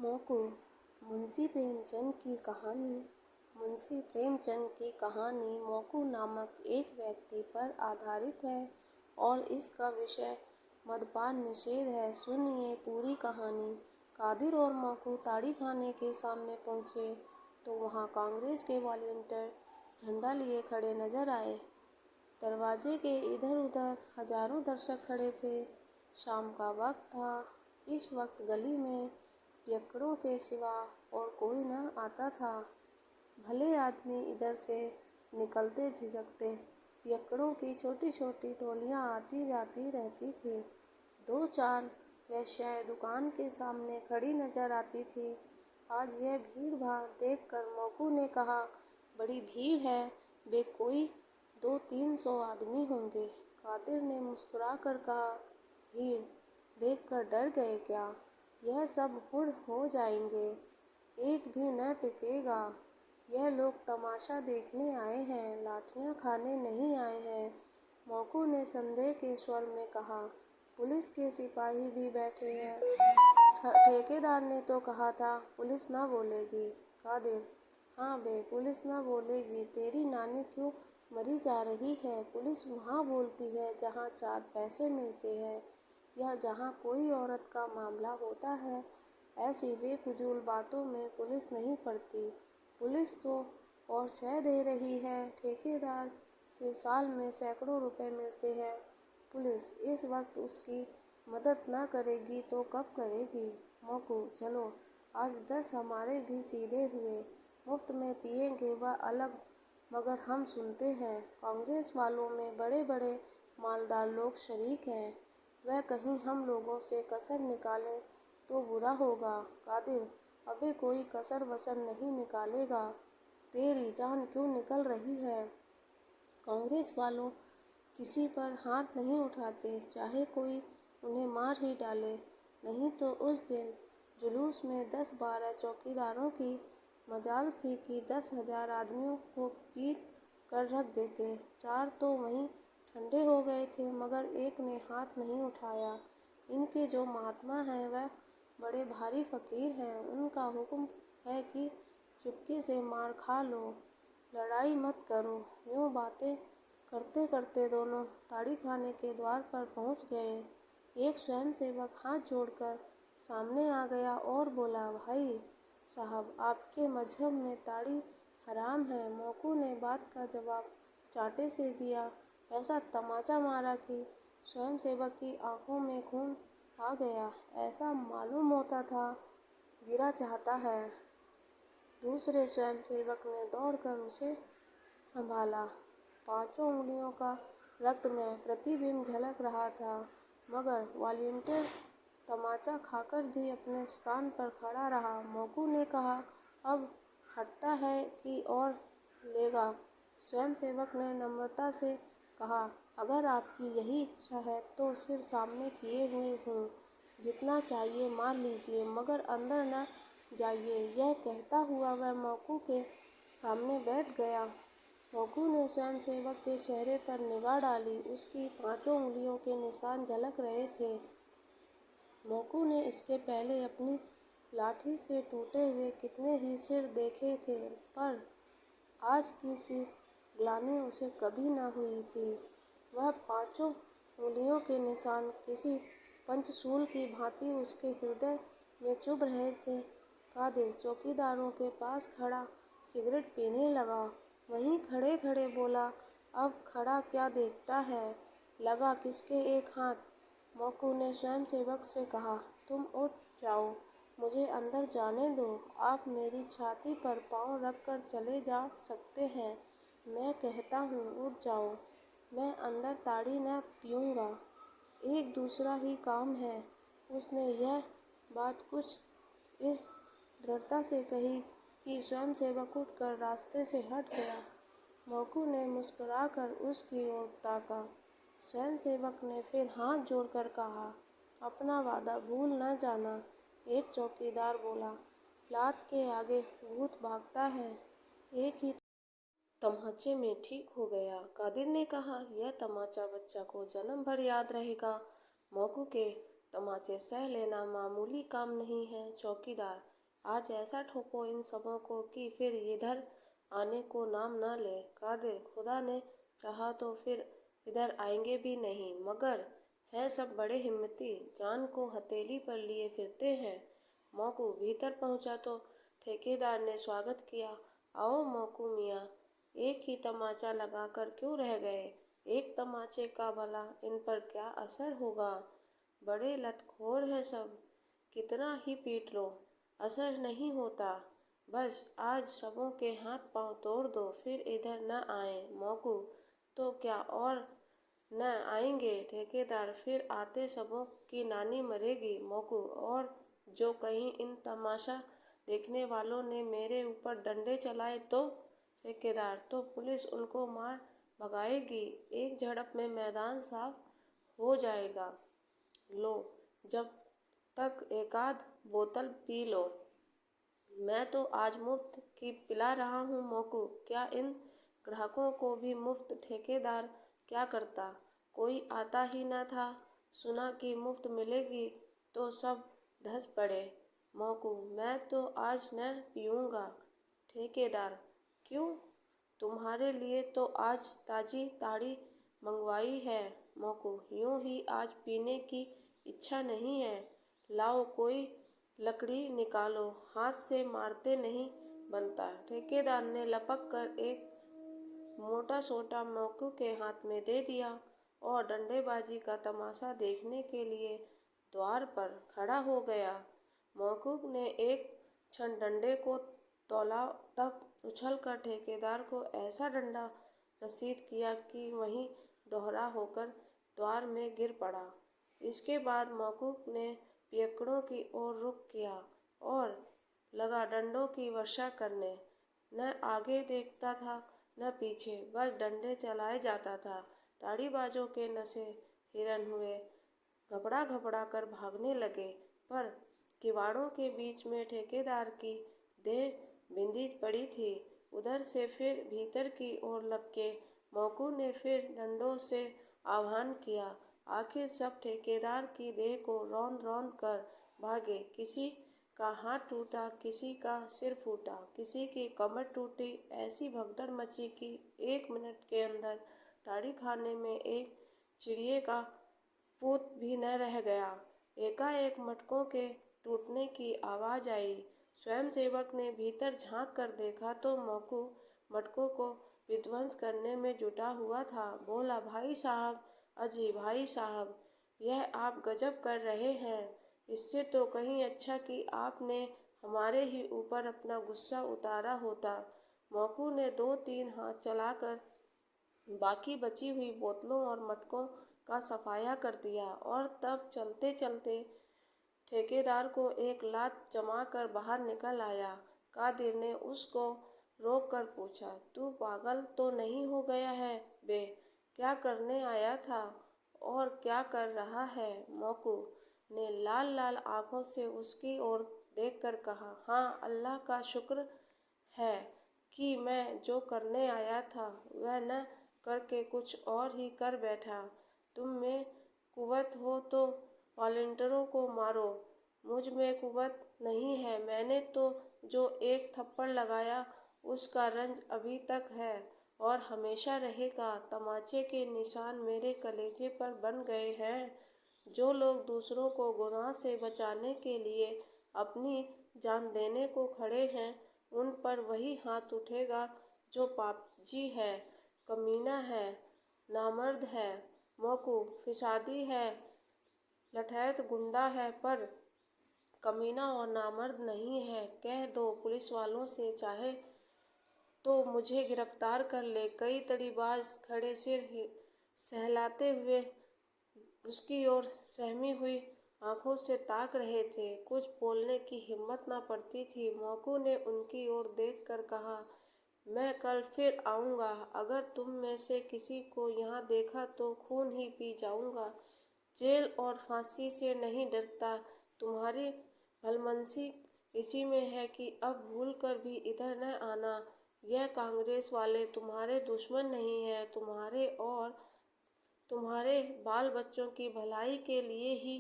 मोकू मुंशी प्रेमचंद की कहानी। मुंशी प्रेमचंद की कहानी मोकू नामक एक व्यक्ति पर आधारित है और इसका विषय मद्यपान निषेध है। सुनिए पूरी कहानी। कादिर और मोकू ताड़ी खाने के सामने पहुंचे तो वहां कांग्रेस के वॉलंटियर झंडा लिए खड़े नजर आए। दरवाजे के इधर उधर हजारों दर्शक खड़े थे। शाम का वक्त था। इस वक्त गली में पियक्कड़ों के सिवा और कोई न आता था। भले आदमी इधर से निकलते झिझकते पियक्कड़ों की छोटी छोटी टोलियां आती जाती रहती थी। दो चार वेश्याएं दुकान के सामने खड़ी नजर आती थी। आज यह भीड़ भाड़ देखकर मोकू ने कहा, बड़ी भीड़ है, वे कोई 200-300 आदमी होंगे। कादिर ने मुस्कुरा कर कहा, भीड़ देखकर डर गए क्या? यह सब हुड़ हो जाएंगे, एक भी न टिकेगा। यह लोग तमाशा देखने आए हैं, लाठियां खाने नहीं आए हैं। मोकू ने संदेह के स्वर में कहा, पुलिस के सिपाही भी बैठे हैं। ठेकेदार ने तो कहा था पुलिस ना बोलेगी। कादिर, हाँ बे, पुलिस ना बोलेगी। तेरी नानी क्यों मरी जा रही है? पुलिस वहाँ बोलती है जहाँ 4 पैसे मिलते हैं या जहाँ कोई औरत का मामला होता है। ऐसी बेफिजूल बातों में पुलिस नहीं पड़ती। पुलिस तो और शह दे रही है। ठेकेदार से साल में सैकड़ों रुपए मिलते हैं। पुलिस इस वक्त उसकी मदद ना करेगी तो कब करेगी? मोकू, चलो आज 10 हमारे भी सीधे हुए। मुफ्त में पिएंगे वह अलग, मगर हम सुनते हैं कांग्रेस वालों में बड़े बड़े मालदार लोग शरीक हैं। वह कहीं हम लोगों से कसर निकालें तो बुरा होगा। कादिर, अबे कोई कसर वसर नहीं निकालेगा। तेरी जान क्यों निकल रही है? कांग्रेस वालों किसी पर हाथ नहीं उठाते, चाहे कोई उन्हें मार ही डाले। नहीं तो उस दिन जुलूस में 10-12 चौकीदारों की मजाल थी कि 10,000 आदमियों को पीट कर रख देते। 4 तो वहीं ठंडे हो गए थे, मगर एक ने हाथ नहीं उठाया। इनके जो महात्मा हैं वह बड़े भारी फकीर हैं। उनका हुक्म है कि चुपके से मार खा लो, लड़ाई मत करो। यूं बातें करते करते दोनों ताड़ी खाने के द्वार पर पहुंच गए। एक स्वयंसेवक हाथ जोड़कर सामने आ गया और बोला, भाई साहब, आपके मजहब में ताड़ी हराम है। मोकू ने बात का जवाब चांटे से दिया। ऐसा तमाचा मारा कि स्वयंसेवक की आंखों में खून आ गया। ऐसा मालूम होता था गिरा चाहता है। दूसरे स्वयंसेवक ने दौड़कर उसे संभाला। 5 उंगलियों का रक्त में प्रतिबिंब झलक रहा था, मगर वॉलंटियर तमाचा खाकर भी अपने स्थान पर खड़ा रहा। मोकू ने कहा, अब हटता है कि और लेगा? स्वयंसेवक ने नम्रता से कहा, अगर आपकी यही इच्छा है तो सिर सामने किए हुए हूँ, जितना चाहिए मार लीजिए, मगर अंदर न जाइए। यह कहता हुआ वह मोकू के सामने बैठ गया। मोकू ने स्वयंसेवक के चेहरे पर निगाह डाली। उसकी 5 उंगलियों के निशान झलक रहे थे। मोकू ने इसके पहले अपनी लाठी से टूटे हुए कितने ही सिर देखे थे, पर आज की सी ग्लानि उसे कभी न हुई थी। वह 5 उंगलियों के निशान किसी पंचशूल की भांति उसके हृदय में चुभ रहे थे। कादिर चौकीदारों के पास खड़ा सिगरेट पीने लगा। वहीं खड़े खड़े बोला, अब खड़ा क्या देखता है, लगा किसके एक हाथ? मोकू ने स्वयंसेवक से कहा, तुम उठ जाओ, मुझे अंदर जाने दो। आप मेरी छाती पर पाँव रखकर चले जा सकते हैं। मैं कहता हूँ उठ जाओ। मैं अंदर ताड़ी न पीऊँगा। एक दूसरा ही काम है। उसने यह बात कुछ इस दृढ़ता से कही कि स्वयंसेवक उठकर रास्ते से हट गया। मोकू ने मुस्कुराकर उसकी ओर ताका। स्वयंसेवक ने फिर हाथ जोड़कर कहा, अपना वादा भूल न जाना। एक चौकीदार बोला, लात के आगे भूत भागता है। एक ही तमाचे में ठीक हो गया। कादिर ने कहा, यह तमाचा बच्चा को जन्म भर याद रहेगा। मोकू के तमाचे सह लेना मामूली काम नहीं है चौकीदार। आज ऐसा ठोको इन सबों को कि फिर इधर आने को नाम ना ले। कादिर, खुदा ने चाहा तो फिर इधर आएंगे भी नहीं, मगर हैं सब बड़े हिम्मती, जान को हथेली पर लिए फिरते हैं। मौकू भीतर पहुंचा तो ठेकेदार ने स्वागत किया। आओ मौकू मियाँ, एक ही तमाचा लगाकर क्यों रह गए? एक तमाचे का भला इन पर क्या असर होगा? बड़े लतखोर हैं सब, कितना ही पीट लो, असर नहीं होता। बस आज सबों के हाथ पांव तोड़ दो, फिर इधर न आए। मौकू, तो क्या और न आएंगे? ठेकेदार, फिर आते सबों की नानी मरेगी। मौकू, और जो कहीं इन तमाशा देखने वालों ने मेरे ऊपर डंडे चलाए तो? ठेकेदार, तो पुलिस उनको मार भगाएगी, एक झड़प में मैदान साफ हो जाएगा। लो, जब तक एकाध बोतल पी लो। मैं तो आज मुफ्त की पिला रहा हूँ मौकू, क्या इन ग्राहकों को भी मुफ्त? ठेकेदार, क्या करता, कोई आता ही न था। सुना कि मुफ्त मिलेगी तो सब धस पड़े। मौकू, मैं तो आज न पीऊँगा। ठेकेदार, क्यों? तुम्हारे लिए तो आज ताजी ताड़ी मंगवाई है। मौकू, यूं ही आज पीने की इच्छा नहीं है। लाओ कोई लकड़ी निकालो, हाथ से मारते नहीं बनता। ठेकेदार ने लपक कर एक मोटा सोटा मौकू के हाथ में दे दिया और डंडेबाजी का तमाशा देखने के लिए द्वार पर खड़ा हो गया। मौकू ने एक क्षण डंडे को तौला, तब उछलकर ठेकेदार को ऐसा डंडा रसीद किया कि वहीं दोहरा होकर द्वार में गिर पड़ा। इसके बाद मौकूफ ने पियक्कड़ों की ओर रुख किया और लगा डंडों की वर्षा करने। न आगे देखता था न पीछे, बस डंडे चलाए जाता था। ताड़ीबाजों के नशे हिरन हुए, घबरा घबरा कर भागने लगे, पर किवाड़ों के बीच में ठेकेदार की देह बिंदी पड़ी थी। उधर से फिर भीतर की ओर लपके मौकू ने फिर डंडों से आह्वान किया। आखिर सब ठेकेदार की देह को रौंद रौंद कर भागे। किसी का हाथ टूटा, किसी का सिर फूटा, किसी की कमर टूटी। ऐसी भगदड़ मची कि 1 मिनट के अंदर ताड़ी खाने में एक चिड़िए का पूत भी न रह गया। एकाएक मटकों के टूटने की आवाज आई। स्वयंसेवक ने भीतर झांक कर देखा तो मौकू मटकों को विध्वंस करने में जुटा हुआ था। बोला, भाई साहब, अजी भाई साहब, यह आप गजब कर रहे हैं। इससे तो कहीं अच्छा कि आपने हमारे ही ऊपर अपना गुस्सा उतारा होता। मौकू ने 2-3 हाथ चलाकर बाकी बची हुई बोतलों और मटकों का सफाया कर दिया और तब चलते चलते ठेकेदार को एक लात जमा कर बाहर निकल आया। कादिर ने उसको रोक कर पूछा, तू पागल तो नहीं हो गया है बे? क्या करने आया था और क्या कर रहा है? मौकू ने लाल लाल आंखों से उसकी ओर देखकर कहा, हाँ, अल्लाह का शुक्र है कि मैं जो करने आया था वह न करके कुछ और ही कर बैठा। तुम में कुव्वत हो तो वॉलंटियरों को मारो, मुझ में कुव्वत नहीं है। मैंने तो जो एक थप्पड़ लगाया उसका रंज अभी तक है और हमेशा रहेगा। तमाचे के निशान मेरे कलेजे पर बन गए हैं। जो लोग दूसरों को गुनाह से बचाने के लिए अपनी जान देने को खड़े हैं, उन पर वही हाथ उठेगा जो पापजी है, कमीना है, नामर्द है, मौकू फिसादी है, लठैत गुंडा है, पर कमीना और नामर्द नहीं है। कह दो पुलिस वालों से चाहे तो मुझे गिरफ्तार कर ले। कई तड़ीबाज खड़े सिर सहलाते हुए उसकी ओर सहमी हुई आंखों से ताक रहे थे। कुछ बोलने की हिम्मत न पड़ती थी। मौकू ने उनकी ओर देखकर कहा, मैं कल फिर आऊँगा। अगर तुम में से किसी को यहाँ देखा तो खून ही पी जाऊँगा। जेल और फांसी से नहीं डरता। तुम्हारी भलमनसी इसी में है कि अब भूल कर भी इधर न आना। यह कांग्रेस वाले तुम्हारे दुश्मन नहीं हैं, तुम्हारे और तुम्हारे बाल बच्चों की भलाई के लिए ही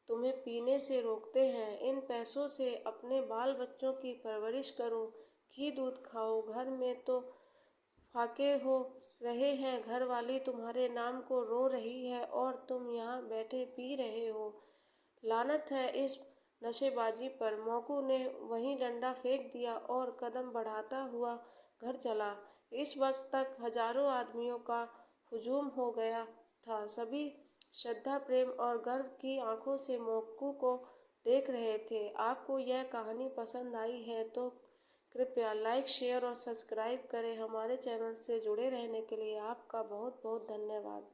तुम्हें पीने से रोकते हैं। इन पैसों से अपने बाल बच्चों की परवरिश करो, घी दूध खाओ। घर में तो फाके हो रहे हैं, घर वाली तुम्हारे नाम को रो रही है और तुम यहाँ बैठे पी रहे हो। लानत है इस नशेबाजी पर। मोकू ने वहीं डंडा फेंक दिया और कदम बढ़ाता हुआ घर चला। इस वक्त तक हजारों आदमियों का हुजूम हो गया था। सभी श्रद्धा, प्रेम और गर्व की आंखों से मोकू को देख रहे थे। आपको यह कहानी पसंद आई है तो कृपया लाइक, शेयर और सब्सक्राइब करें। हमारे चैनल से जुड़े रहने के लिए आपका बहुत बहुत धन्यवाद।